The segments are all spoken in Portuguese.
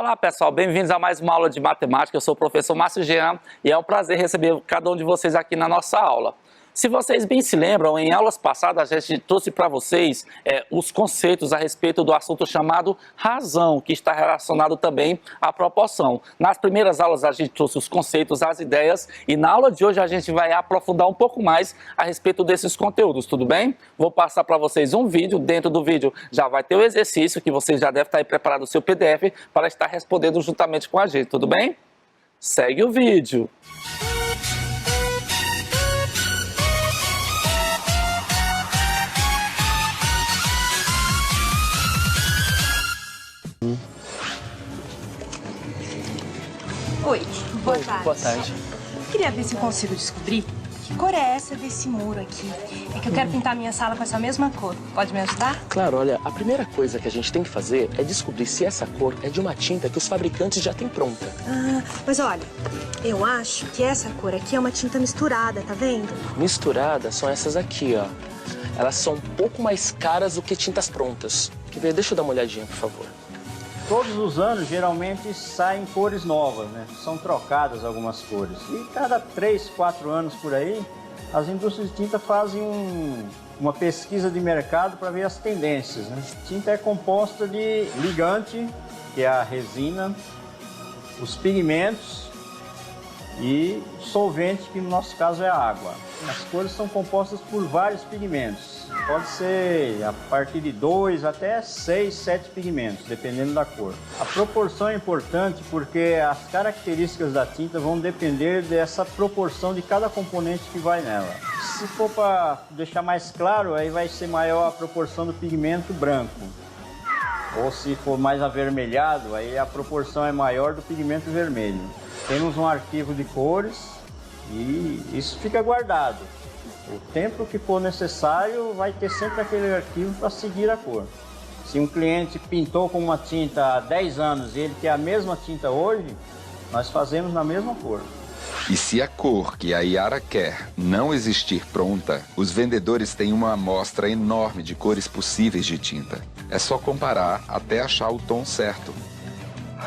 Olá pessoal, bem-vindos a mais uma aula de matemática. Eu sou o professor Márcio Jean e é um prazer receber cada um de vocês aqui na nossa aula. Se vocês bem se lembram, em aulas passadas a gente trouxe para vocês os conceitos a respeito do assunto chamado razão, que está relacionado também à proporção. Nas primeiras aulas a gente trouxe os conceitos, as ideias, e na aula de hoje a gente vai aprofundar um pouco mais a respeito desses conteúdos, tudo bem? Vou passar para vocês um vídeo, dentro do vídeo já vai ter o exercício, que vocês já devem estar aí preparado o seu PDF para estar respondendo juntamente com a gente, tudo bem? Segue o vídeo! Oi, boa tarde. Boa tarde. Queria ver se eu consigo descobrir que cor é essa desse muro aqui. É que eu quero pintar minha sala com essa mesma cor. Pode me ajudar? Claro, olha, a primeira coisa que a gente tem que fazer é descobrir se essa cor é de uma tinta que os fabricantes já têm pronta. Ah, mas olha, eu acho que essa cor aqui é uma tinta misturada, tá vendo? Misturadas são essas aqui, ó. Elas são um pouco mais caras do que tintas prontas. Quer ver? Deixa eu dar uma olhadinha, por favor. Todos os anos, geralmente, saem cores novas, né? São trocadas algumas cores. E cada 3, 4 anos por aí, as indústrias de tinta fazem uma pesquisa de mercado para ver as tendências, né? Tinta é composta de ligante, que é a resina, os pigmentos e solvente, que no nosso caso é a água. As cores são compostas por vários pigmentos. Pode ser a partir de 2 até 6, 7 pigmentos, dependendo da cor. A proporção é importante porque as características da tinta vão depender dessa proporção de cada componente que vai nela. Se for para deixar mais claro, aí vai ser maior a proporção do pigmento branco. Ou se for mais avermelhado, aí a proporção é maior do pigmento vermelho. Temos um arquivo de cores e isso fica guardado. O tempo que for necessário, vai ter sempre aquele arquivo para seguir a cor. Se um cliente pintou com uma tinta há 10 anos e ele quer a mesma tinta hoje, nós fazemos na mesma cor. E se a cor que a Yara quer não existir pronta, os vendedores têm uma amostra enorme de cores possíveis de tinta. É só comparar até achar o tom certo.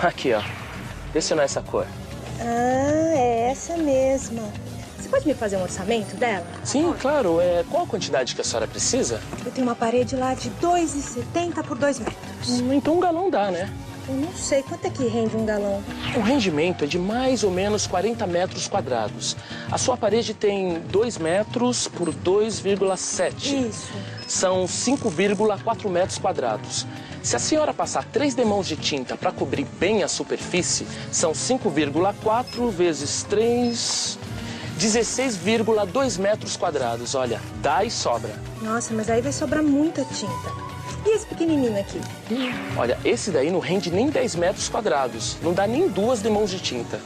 Aqui, ó. Vê se não é essa cor. Ah, é essa mesma. Você pode me fazer um orçamento dela? Sim, claro. Qual a quantidade que a senhora precisa? Eu tenho uma parede lá de 2,70 por 2 metros. Então um galão dá, né? Eu não sei, quanto é que rende um galão? O rendimento é de mais ou menos 40 metros quadrados. A sua parede tem 2 metros por 2,7. Isso. São 5,4 metros quadrados. Se a senhora passar 3 demãos de tinta para cobrir bem a superfície, são 5,4 vezes 3... 16,2 metros quadrados. Olha, dá e sobra. Nossa, mas aí vai sobrar muita tinta. E esse pequenininho aqui? Olha, esse daí não rende nem 10 metros quadrados. Não dá nem 2 demãos de tinta.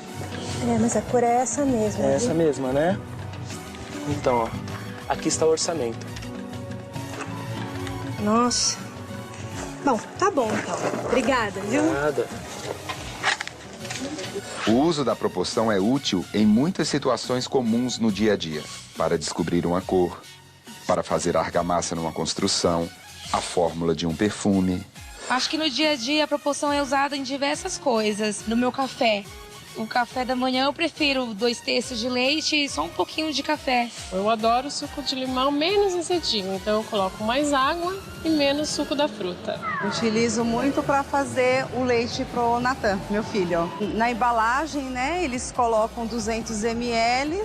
É, mas a cor é essa mesma. É essa mesma, né? Então, ó, aqui está o orçamento. Nossa. Bom, tá bom então. Obrigada, viu? Nada. O uso da proporção é útil em muitas situações comuns no dia a dia. Para descobrir uma cor, para fazer argamassa numa construção, a fórmula de um perfume. Acho que no dia a dia a proporção é usada em diversas coisas. No meu café. O café da manhã eu prefiro 2/3 de leite e só um pouquinho de café. Eu adoro suco de limão menos azedinho, então eu coloco mais água e menos suco da fruta. Utilizo muito para fazer o leite pro Natan, meu filho. Na embalagem, né, eles colocam 200 ml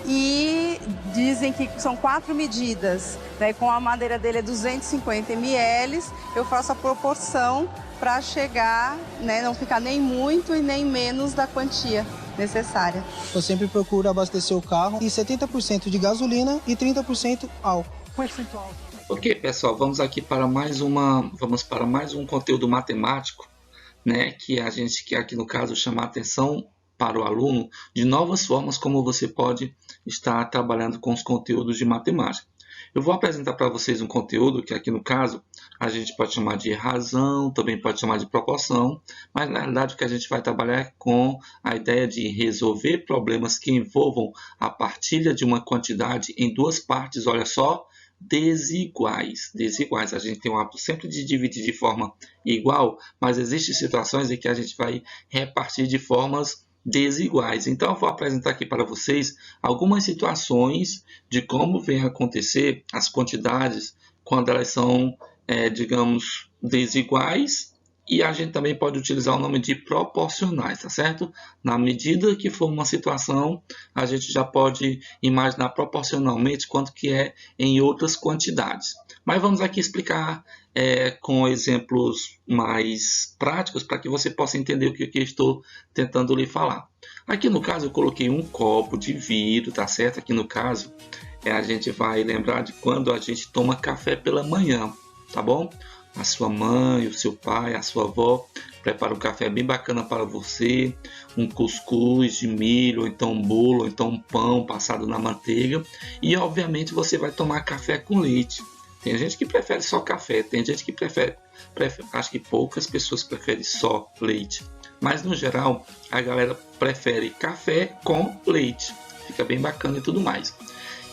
e dizem que são 4 medidas. Daí, com a madeira dele é 250 ml, eu faço a proporção para chegar, né, não ficar nem muito e nem menos da quantia necessária. Eu sempre procuro abastecer o carro em 70% de gasolina e 30% álcool. Ok, pessoal, vamos para mais um conteúdo matemático, né, que a gente quer aqui no caso chamar a atenção para o aluno de novas formas como você pode estar trabalhando com os conteúdos de matemática. Eu vou apresentar para vocês um conteúdo que aqui no caso a gente pode chamar de razão, também pode chamar de proporção, mas na realidade o que a gente vai trabalhar é com a ideia de resolver problemas que envolvam a partilha de uma quantidade em duas partes, olha só, desiguais. Desiguais. A gente tem o hábito sempre de dividir de forma igual, mas existem situações em que a gente vai repartir de formas desiguais. Então, eu vou apresentar aqui para vocês algumas situações de como vem acontecer as quantidades quando elas são, digamos, desiguais. E a gente também pode utilizar o nome de proporcionais, tá certo? Na medida que for uma situação, a gente já pode imaginar proporcionalmente quanto que é em outras quantidades. Mas vamos aqui explicar com exemplos mais práticos para que você possa entender o que eu estou tentando lhe falar. Aqui no caso eu coloquei um copo de vidro, tá certo? Aqui no caso a gente vai lembrar de quando a gente toma café pela manhã, tá bom? A sua mãe, o seu pai, a sua avó prepara um café bem bacana para você, um cuscuz de milho, ou então um bolo, ou então um pão passado na manteiga, e obviamente você vai tomar café com leite. Tem gente que prefere só café, tem gente que prefere, acho que poucas pessoas preferem só leite, mas no geral a galera prefere café com leite, fica bem bacana e tudo mais.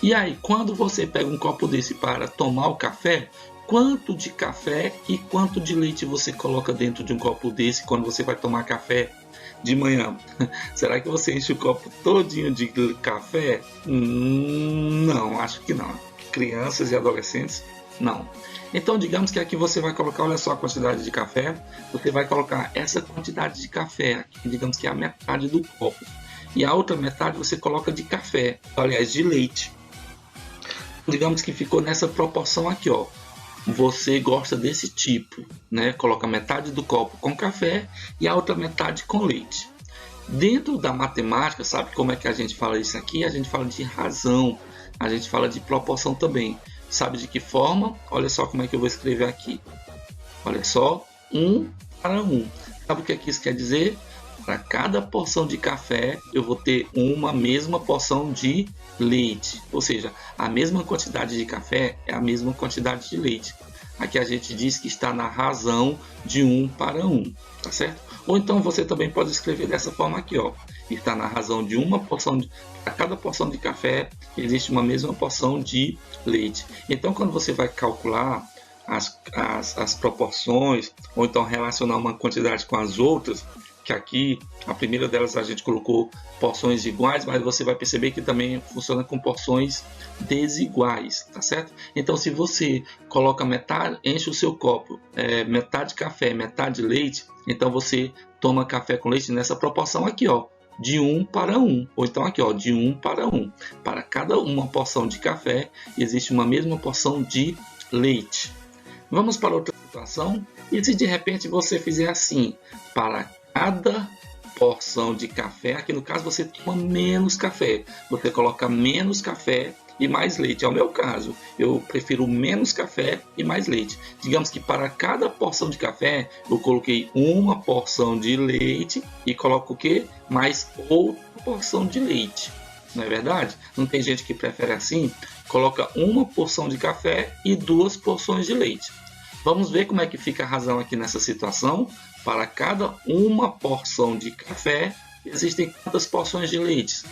E aí, quando você pega um copo desse para tomar o café, quanto de café e quanto de leite você coloca dentro de um copo desse quando você vai tomar café de manhã? Será que você enche o copo todinho de café? Não, acho que não. Crianças e adolescentes, não. Então, digamos que aqui você vai colocar, olha só a quantidade de café, você vai colocar essa quantidade de café aqui, digamos que é a metade do copo. E a outra metade você coloca de café, aliás, de leite. Digamos que ficou nessa proporção aqui, ó. Você gosta desse tipo, né? Coloca metade do copo com café e a outra metade com leite. Dentro da matemática, sabe como é que a gente fala isso aqui? A gente fala de razão, a gente fala de proporção também. Sabe de que forma? Olha só como é que eu vou escrever aqui. Olha só, 1 para 1. Sabe o que é que isso quer dizer? Para cada porção de café, eu vou ter uma mesma porção de leite. Ou seja, a mesma quantidade de café é a mesma quantidade de leite. Aqui a gente diz que está na razão de 1 para 1, tá certo? Ou então você também pode escrever dessa forma aqui, ó. Está na razão de uma porção, para cada porção de café, existe uma mesma porção de leite. Então, quando você vai calcular as proporções, ou então relacionar uma quantidade com as outras, que aqui, a primeira delas a gente colocou porções iguais, mas você vai perceber que também funciona com porções desiguais, tá certo? Então, se você coloca metade, enche o seu copo, metade café, metade leite, então você toma café com leite nessa proporção aqui, ó, de 1 para 1, ou então aqui, ó, de 1 para 1. Para cada uma porção de café, existe uma mesma porção de leite. Vamos para outra situação, e se de repente você fizer assim, para cada porção de café, aqui no caso você toma menos café, você coloca menos café e mais leite. É o meu caso, eu prefiro menos café e mais leite. Digamos que para cada porção de café eu coloquei uma porção de leite e coloco o que? Mais outra porção de leite. Não é verdade? Não tem gente que prefere assim? Coloca uma porção de café e 2 porções de leite. Vamos ver como é que fica a razão aqui nessa situação. Para cada uma porção de café, existem quantas porções de leite?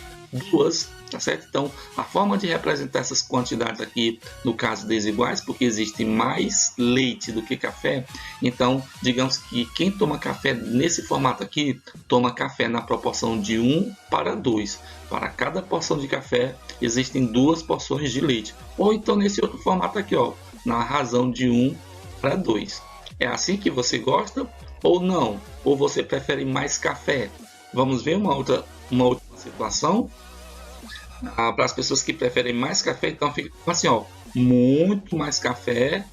2, tá certo? Então, a forma de representar essas quantidades aqui, no caso desiguais, porque existe mais leite do que café, então, digamos que quem toma café nesse formato aqui, toma café na proporção de 1 para 2. Para cada porção de café, existem 2 porções de leite. Ou então, nesse outro formato aqui, ó, na razão de 1 para 2. É assim que você gosta ou não? Ou você prefere mais café? Vamos ver uma outra situação. Para as pessoas que preferem mais café, então fica assim, ó, muito mais café,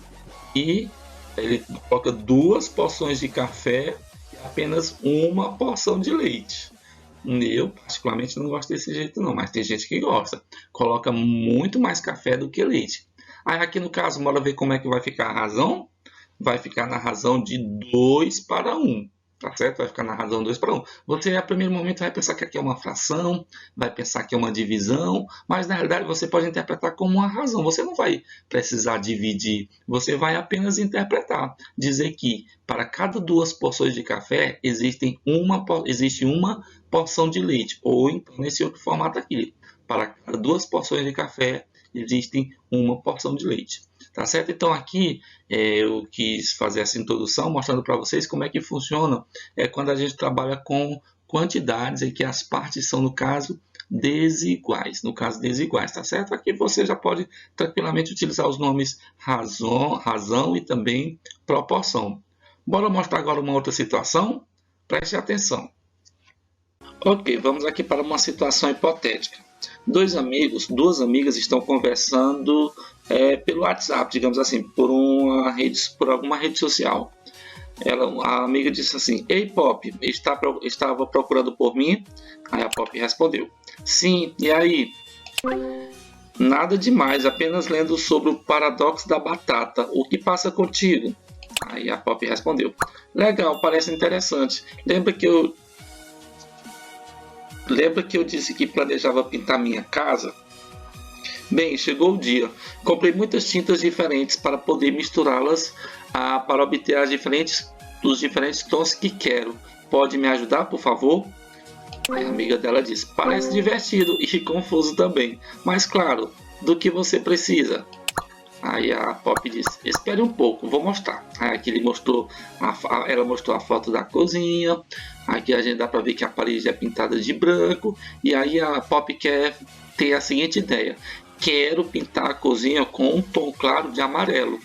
e ele coloca 2 porções de café e apenas uma porção de leite. Eu particularmente não gosto desse jeito não, mas tem gente que gosta. Coloca muito mais café do que leite. Aí aqui no caso, bora ver como é que vai ficar a razão. Vai ficar na razão de 2 para 1, tá certo? Vai ficar na razão 2 para 1. Você, a primeiro momento, vai pensar que aqui é uma fração, vai pensar que é uma divisão, mas na realidade você pode interpretar como uma razão. Você não vai precisar dividir, você vai apenas interpretar. Dizer que para cada 2 porções de café existe uma porção de leite, ou então nesse outro formato aqui. Para cada 2 porções de café existe uma porção de leite. Tá certo? Então aqui eu quis fazer essa introdução mostrando para vocês como é que funciona quando a gente trabalha com quantidades em que as partes são, no caso, desiguais. No caso, desiguais, tá certo? Aqui você já pode tranquilamente utilizar os nomes razão e também proporção. Bora mostrar agora uma outra situação? Preste atenção. Ok, vamos aqui para uma situação hipotética. Duas amigas estão conversando pelo WhatsApp, digamos assim, por alguma rede social. A amiga disse assim: "Ei Pop, estava procurando por mim?" Aí a Pop respondeu: "Sim, e aí?" "Nada demais, apenas lendo sobre o paradoxo da batata. O que passa contigo?" Aí a Pop respondeu: "Legal, parece interessante. Lembra que eu disse que planejava pintar minha casa? Bem, chegou o dia. Comprei muitas tintas diferentes para poder misturá-las para obter os diferentes tons que quero. Pode me ajudar, por favor?" Aí a amiga dela disse: "Parece divertido e confuso também. Mas claro, do que você precisa?" Aí a Pop disse: "Espere um pouco, vou mostrar." Aí aqui ela mostrou a foto da cozinha. Aqui a gente dá para ver que a parede é pintada de branco. E aí a Pop quer ter a seguinte ideia: "Quero pintar a cozinha com um tom claro de amarelo.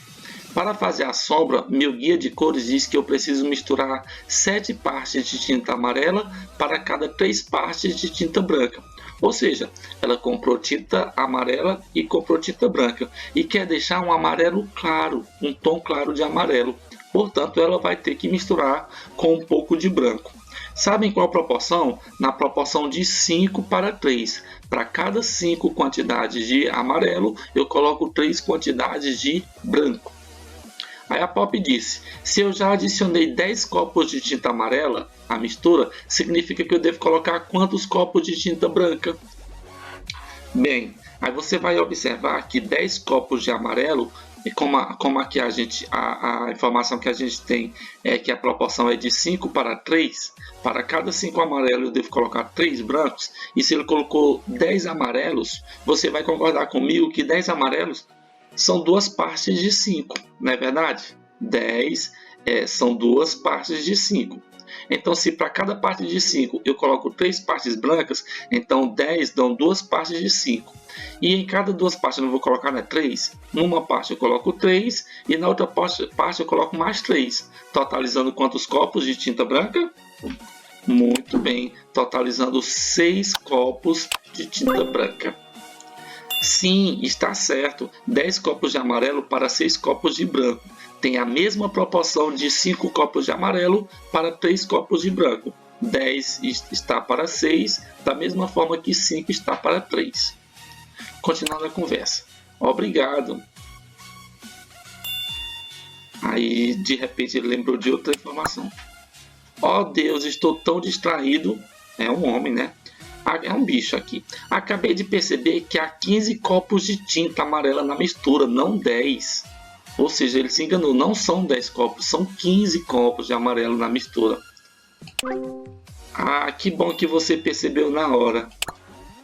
Para fazer a sombra, meu guia de cores diz que eu preciso misturar 7 partes de tinta amarela para cada 3 partes de tinta branca." Ou seja, ela comprou tinta amarela e comprou tinta branca e quer deixar um amarelo claro, um tom claro de amarelo. Portanto, ela vai ter que misturar com um pouco de branco. Sabem qual proporção? Na proporção de 5:3. Para cada 5 quantidades de amarelo, eu coloco 3 quantidades de branco. Aí a Pop disse: "Se eu já adicionei 10 copos de tinta amarela à mistura, significa que eu devo colocar quantos copos de tinta branca?" Bem, aí você vai observar que 10 copos de amarelo, e como aqui a informação que a gente tem é que a proporção é de 5:3, para cada 5 amarelos eu devo colocar 3 brancos, e se ele colocou 10 amarelos, você vai concordar comigo que 10 amarelos são 2 partes de 5, não é verdade? 10 são 2 partes de 5. Então, se para cada parte de 5 eu coloco 3 partes brancas, então 10 dão 2 partes de 5. E em cada 2 partes eu não vou colocar 3. Numa parte eu coloco 3 e na outra parte eu coloco mais 3. Totalizando quantos copos de tinta branca? Muito bem, totalizando 6 copos de tinta branca. Sim, está certo. 10 copos de amarelo para 6 copos de branco. Tem a mesma proporção de 5 copos de amarelo para 3 copos de branco. 10 está para 6, da mesma forma que 5 está para 3. Continuando a conversa. Obrigado. Aí, de repente, ele lembrou de outra informação. Oh Deus, estou tão distraído. É um homem, né? É um bicho aqui. Acabei de perceber que há 15 copos de tinta amarela na mistura, não 10. Ou seja, ele se enganou. Não são 10 copos, são 15 copos de amarelo na mistura. Ah, que bom que você percebeu na hora.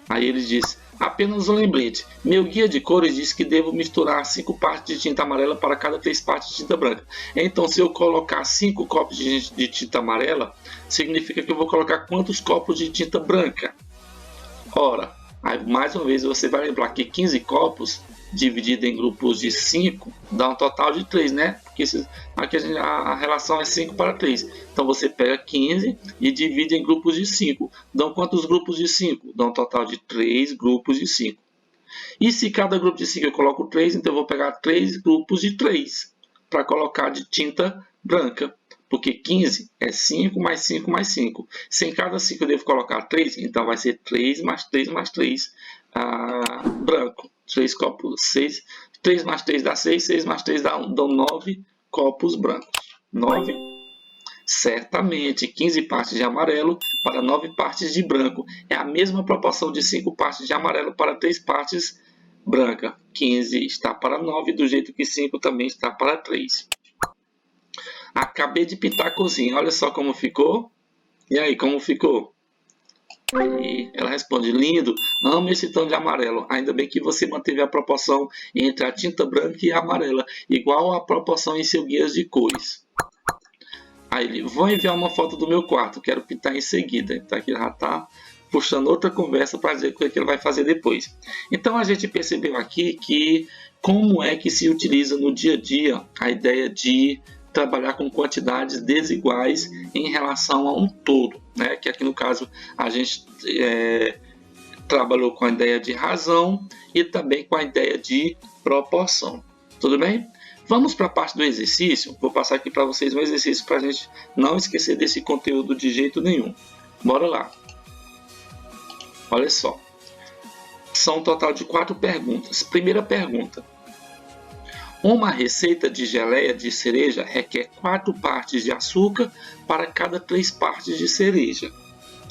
Aí ele disse: "Apenas um lembrete. Meu guia de cores diz que devo misturar 5 partes de tinta amarela para cada 3 partes de tinta branca. Então, se eu colocar 5 copos de tinta amarela, significa que eu vou colocar quantos copos de tinta branca?" Ora, aí mais uma vez você vai lembrar que 15 copos dividido em grupos de 5 dá um total de 3, né? Porque aqui a relação é 5:3. Então você pega 15 e divide em grupos de 5. Dão quantos grupos de 5? Dá um total de 3 grupos de 5. E se cada grupo de 5 eu coloco 3, então eu vou pegar 3 grupos de 3 para colocar de tinta branca. Porque 15 é 5 mais 5 mais 5. Se em cada 5 eu devo colocar 3, então vai ser 3 mais 3 mais 3 branco. 3 copos, 6. 3 mais 3 dá 6, 6 mais 3 dão 9 copos brancos. 9. Certamente, 15 partes de amarelo para 9 partes de branco. É a mesma proporção de 5 partes de amarelo para 3 partes branca. 15 está para 9, do jeito que 5 também está para 3. Acabei de pintar a cozinha. Olha só como ficou. E aí, como ficou? E ela responde: lindo, amo esse tom de amarelo. Ainda bem que você manteve a proporção entre a tinta branca e a amarela, igual a proporção em seu guia de cores. Aí ele: vou enviar uma foto do meu quarto, quero pintar em seguida. Então aqui ele já está puxando outra conversa para dizer o que ele vai fazer depois. Então a gente percebeu aqui que como é que se utiliza no dia a dia a ideia de trabalhar com quantidades desiguais em relação a um todo, né? Que aqui no caso a gente trabalhou com a ideia de razão e também com a ideia de proporção. Tudo bem? Vamos para a parte do exercício. Vou passar aqui para vocês um exercício para a gente não esquecer desse conteúdo de jeito nenhum. Bora lá. Olha só. São um total de 4 perguntas. Primeira pergunta. Uma receita de geleia de cereja requer 4 partes de açúcar para cada 3 partes de cereja.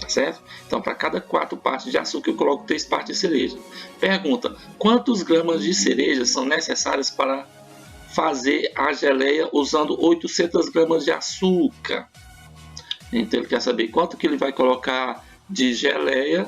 Tá certo? Então, para cada 4 partes de açúcar, eu coloco 3 partes de cereja. Pergunta: quantos gramas de cereja são necessários para fazer a geleia usando 800 gramas de açúcar? Então, ele quer saber quanto que ele vai colocar de geleia,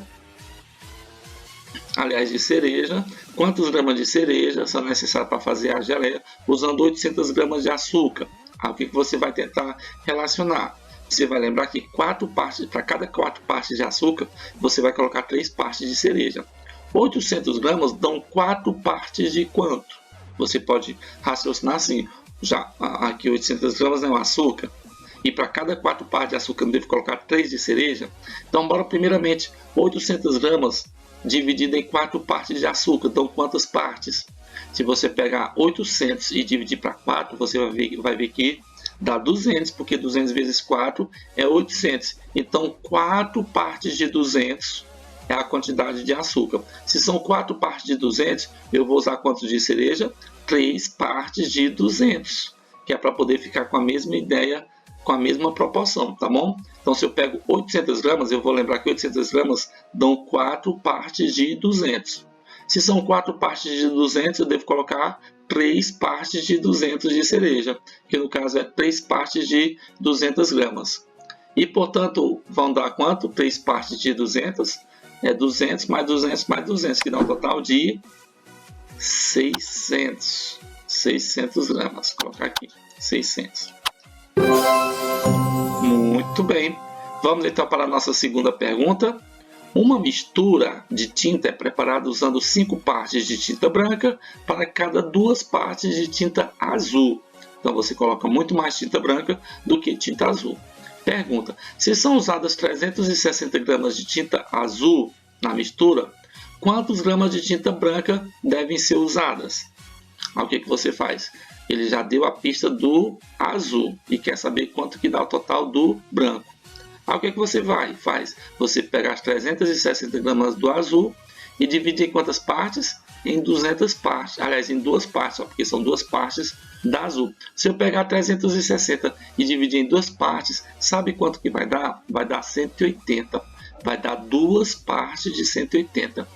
aliás, de cereja, quantos gramas de cereja são necessários para fazer a geleia usando 800 gramas de açúcar. Aí, o que você vai tentar relacionar? Você vai lembrar que para cada 4 partes de açúcar, você vai colocar 3 partes de cereja. 800 gramas dão 4 partes de quanto? Você pode raciocinar assim: já aqui 800 gramas é o açúcar, e para cada 4 partes de açúcar eu devo colocar 3 de cereja. Então, bora primeiramente, 800 gramas dividido em 4 partes de açúcar, dão quantas partes? Se você pegar 800 e dividir para 4, você vai ver que dá 200, porque 200 vezes 4 é 800. Então, 4 partes de 200 é a quantidade de açúcar. Se são 4 partes de 200, eu vou usar quantos de cereja? 3 partes de 200, que é para poder ficar com a mesma ideia, com a mesma proporção, tá bom? Então, se eu pego 800 gramas, eu vou lembrar que 800 gramas dão 4 partes de 200. Se são 4 partes de 200, eu devo colocar 3 partes de 200 de cereja, que no caso é 3 partes de 200 gramas. E, portanto, vão dar quanto? 3 partes de 200 é 200 mais 200 mais 200, que dá um total de 600. 600 gramas. Vou colocar aqui, 600. Muito bem. Vamos então para a nossa segunda pergunta. Uma mistura de tinta é preparada usando 5 partes de tinta branca para cada 2 partes de tinta azul. Então você coloca muito mais tinta branca do que tinta azul. Pergunta: se são usadas 360 gramas de tinta azul na mistura, quantos gramas de tinta branca devem ser usadas? O que você faz? Ele já deu a pista do azul e quer saber quanto que dá o total do branco. Aí o que você faz? Você pega as 360 gramas do azul e divide em quantas partes? Em 200 partes. Aliás, em 2 partes, porque são 2 partes da azul. Se eu pegar 360 e dividir em 2 partes, sabe quanto que vai dar? Vai dar 180. Vai dar 2 partes de 180.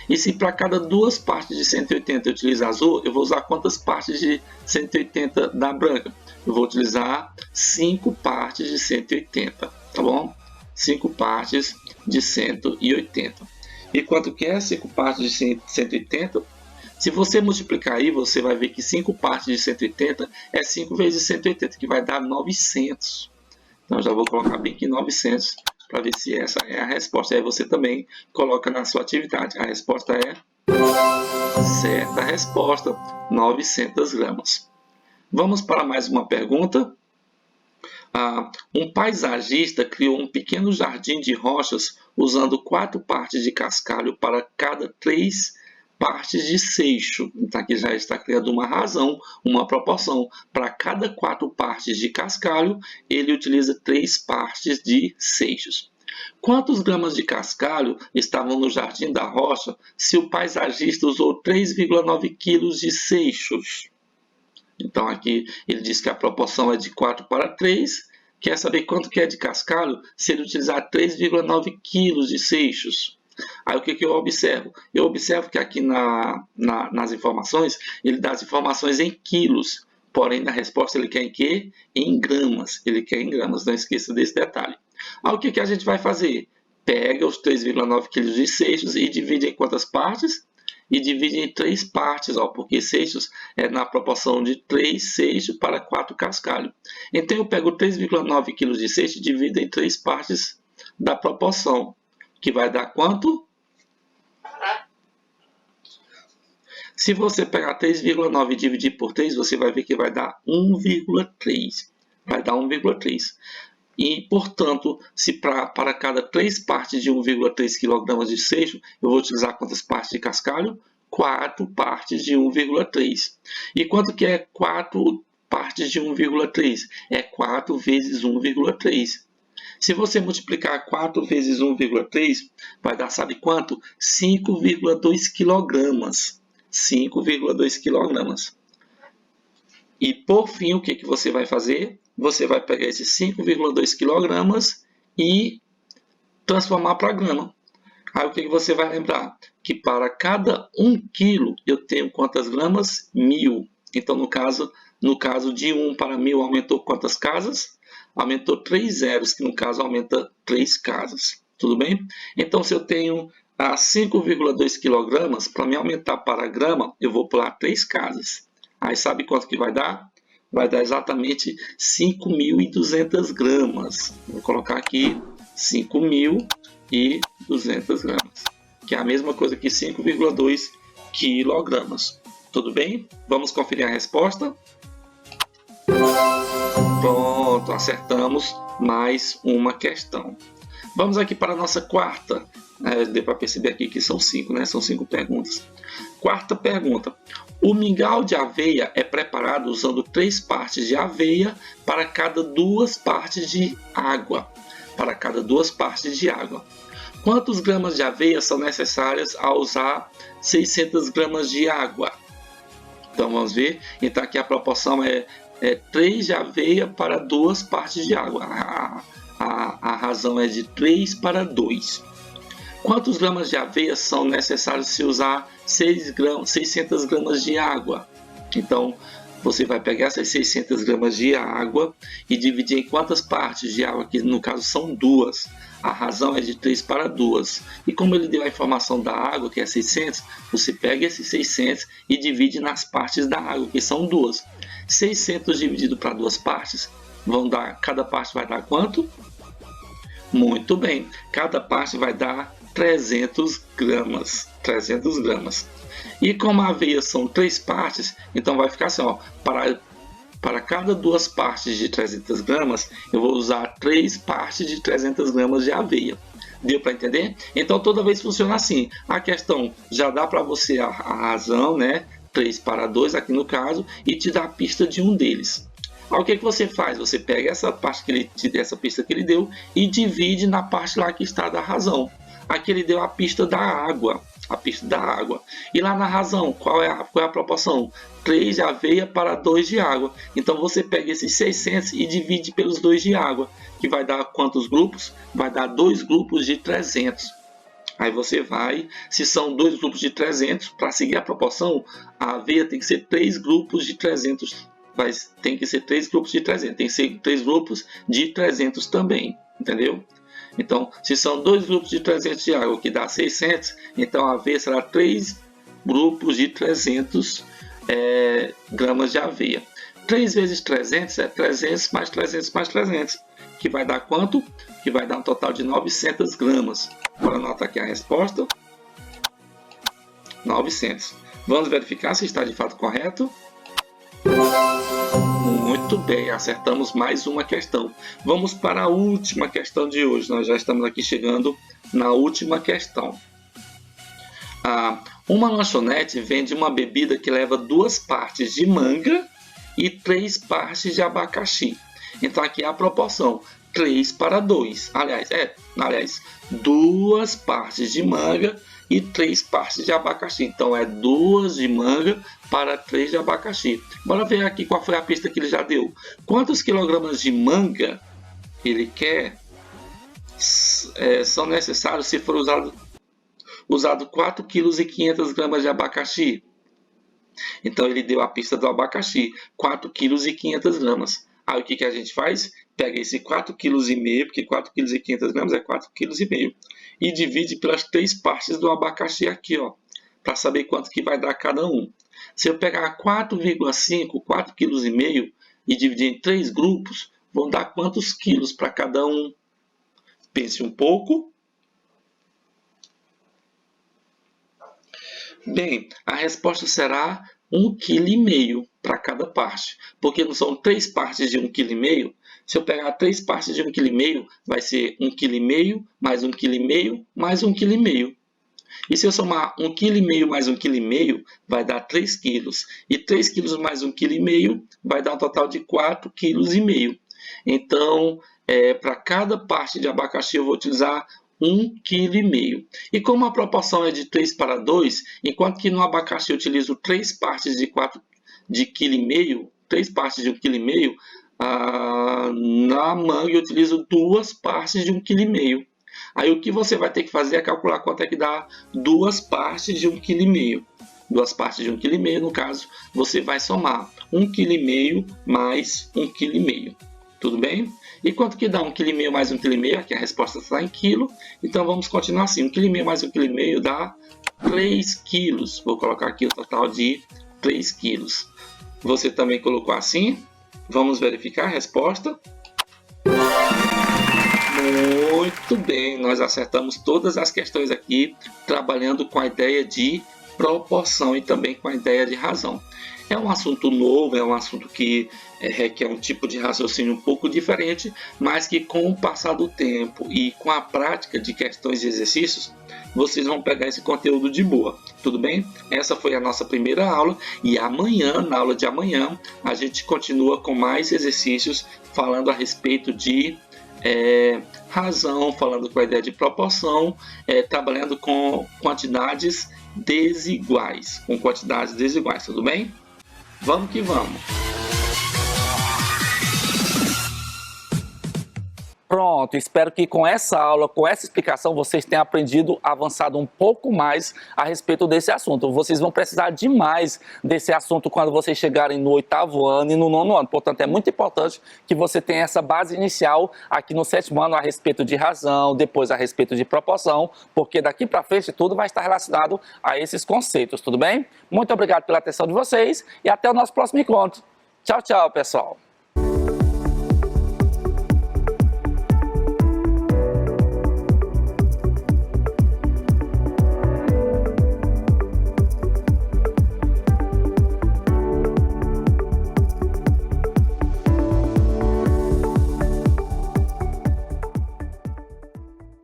E se para cada 2 partes de 180 eu utilizar azul, eu vou usar quantas partes de 180 da branca? Eu vou utilizar 5 partes de 180. Tá bom? 5 partes de 180. E quanto que é 5 partes de 180? Se você multiplicar aí, você vai ver que 5 partes de 180 é 5 vezes 180, que vai dar 900. Então, já vou colocar bem aqui 900 para ver se essa é a resposta. Aí você também coloca na sua atividade. A resposta é certa resposta, 900 gramas. Vamos para mais uma pergunta. Um paisagista criou um pequeno jardim de rochas usando 4 partes de cascalho para cada 3 partes de seixo. Então aqui já está criando uma razão, uma proporção. Para cada 4 partes de cascalho, ele utiliza 3 partes de seixos. Quantos gramas de cascalho estavam no jardim da rocha se o paisagista usou 3,9 kg de seixos? Então aqui ele diz que a proporção é de 4 para 3. Quer saber quanto que é de cascalho se ele utilizar 3,9 kg de seixos? Aí o que eu observo? Eu observo que aqui nas informações, ele dá as informações em quilos. Porém, na resposta ele quer em quê? Em gramas. Ele quer em gramas, não esqueça desse detalhe. Aí o que a gente vai fazer? pega os 3,9 kg de seixos e divide em quantas partes? E divide em 3 partes, ó, porque seixos é na proporção de 3 seixos para 4 cascalho. Então eu pego 3,9 kg de seixo e divido em 3 partes da proporção, que vai dar quanto? Se você pegar 3,9 e dividir por 3, você vai ver que vai dar 1,3. Vai dar 1,3. E, portanto, se para cada 3 partes de 1,3 kg de seixo, eu vou utilizar quantas partes de cascalho? 4 partes de 1,3. E quanto que é 4 partes de 1,3? É 4 vezes 1,3. Se você multiplicar 4 vezes 1,3, vai dar, sabe quanto? 5,2 kg. 5,2 kg. E, por fim, o que você vai fazer? Você vai pegar esses 5,2 kg e transformar para grama. Aí o que você vai lembrar? Que para cada 1 kg eu tenho quantas gramas? 1000. Então, no caso de 1 para 1000 aumentou quantas casas? Aumentou 3 zeros, que no caso aumenta 3 casas. Tudo bem? Então, se eu tenho 5,2 kg, para me aumentar para grama, eu vou pular 3 casas. Aí sabe quanto que vai dar? Vai dar exatamente 5.200 gramas. Vou colocar aqui 5.200 gramas, que é a mesma coisa que 5,2 quilogramas. Tudo bem? Vamos conferir a resposta? Pronto, acertamos mais uma questão. Vamos aqui para a nossa quarta. Deu para perceber aqui que são 5, né? São 5 perguntas. Quarta pergunta. O mingau de aveia é preparado usando 3 partes de aveia para cada 2 partes de água. Para cada 2 partes de água. Quantos gramas de aveia são necessárias ao usar 600 gramas de água? Então vamos ver. Então aqui a proporção é 3 de aveia para 2 partes de água. A razão é de 3 para 2. Quantos gramas de aveia são necessários se usar 600 gramas de água? Então, você vai pegar essas 600 gramas de água e dividir em quantas partes de água, que no caso são 2. A razão é de 3 para 2. E como ele deu a informação da água, que é 600, você pega esses 600 e divide nas partes da água, que são 2. 600 dividido para 2 partes, cada parte vai dar quanto? Muito bem, cada parte vai dar 300 gramas. 300 gramas. E como a aveia são 3 partes, então vai ficar assim, ó, para cada 2 partes de 300 gramas, eu vou usar 3 partes de 300 gramas de aveia. Deu para entender? Então toda vez funciona assim. A questão já dá para você a razão, né? 3 para 2 aqui no caso, e te dá a pista de um deles. Aí, o que você faz? Você pega essa pista que ele deu e divide na parte lá que está da razão. Aqui ele deu a pista da água. A pista da água. E lá na razão, qual é a proporção? 3 de aveia para 2 de água. Então você pega esses 600 e divide pelos 2 de água. Que vai dar quantos grupos? Vai dar 2 grupos de 300. Aí você vai, se são 2 grupos de 300, para seguir a proporção, a aveia tem que ser 3 grupos de 300. Tem que ser 3 grupos de 300. Tem que ser 3 grupos de 300 também. Entendeu? Então, se são 2 grupos de 300 de água, que dá 600, então a aveia será 3 grupos de 300 gramas de aveia. 3 vezes 300 é 300 mais 300 mais 300, que vai dar quanto? Que vai dar um total de 900 gramas. Agora anota aqui a resposta. 900. Vamos verificar se está de fato correto. Muito bem, acertamos mais uma questão. Vamos para a última questão de hoje. Nós já estamos aqui chegando na última questão. Uma lanchonete vende uma bebida que leva 2 partes de manga e 3 partes de abacaxi. Então aqui é a proporção 3 para 2. Aliás, 2 partes de manga e 3 partes de abacaxi. Então é 2 de manga para 3 de abacaxi. Bora ver aqui qual foi a pista que ele já deu. Quantos quilogramas de manga ele quer são necessários se for usado 4,5 kg de abacaxi? Então ele deu a pista do abacaxi, 4,5 kg. Aí o que a gente faz? Pega esse 4,5 kg, porque 4,5 kg é 4,5 kg, e divide pelas 3 partes do abacaxi aqui, ó, para saber quanto que vai dar cada um. Se eu pegar 4,5, 4,5 kg e dividir em 3 grupos, vão dar quantos quilos para cada um? Pense um pouco. Bem, a resposta será 1,5 kg para cada parte, porque não são 3 partes de 1,5 kg. Se eu pegar 3 partes de 1,5 kg, vai ser 1,5 kg mais 1,5 kg mais 1,5 kg. E se eu somar 1,5 kg mais 1,5 kg, vai dar 3 kg. E 3 kg mais 1,5 kg vai dar um total de 4,5 kg. Então, para cada parte de abacaxi eu vou utilizar 1,5 kg. E como a proporção é de 3 para 2, enquanto que no abacaxi eu utilizo 3 partes de 1,5 kg, 3 partes de 1,5 kg, na manga eu utilizo 2 partes de 1,5 kg. Aí o que você vai ter que fazer é calcular quanto é que dá 2 partes de 1,5 kg. 2 partes de 1,5 kg, no caso, você vai somar 1,5 kg mais 1,5 kg. Tudo bem? E quanto que dá 1,5 kg mais 1,5 kg? Aqui a resposta está em quilo. Então vamos continuar assim. 1,5 kg mais 1,5 kg dá 3 quilos. Vou colocar aqui o total de 3 quilos. Você também colocou assim? Vamos verificar a resposta. Muito bem, nós acertamos todas as questões aqui, trabalhando com a ideia de proporção e também com a ideia de razão. É um assunto novo, é um assunto que requer um tipo de raciocínio um pouco diferente, mas que com o passar do tempo e com a prática de questões e exercícios, vocês vão pegar esse conteúdo de boa, tudo bem? Essa foi a nossa primeira aula e amanhã, na aula de amanhã, a gente continua com mais exercícios falando a respeito de razão, falando com a ideia de proporção, trabalhando com quantidades desiguais, tudo bem? Vamos que vamos! Pronto, espero que com essa aula, com essa explicação, vocês tenham aprendido, avançado um pouco mais a respeito desse assunto. Vocês vão precisar demais desse assunto quando vocês chegarem no 8º ano e no 9º ano. Portanto, é muito importante que você tenha essa base inicial aqui no 7º ano a respeito de razão, depois a respeito de proporção, porque daqui para frente tudo vai estar relacionado a esses conceitos, tudo bem? Muito obrigado pela atenção de vocês e até o nosso próximo encontro. Tchau, tchau, pessoal!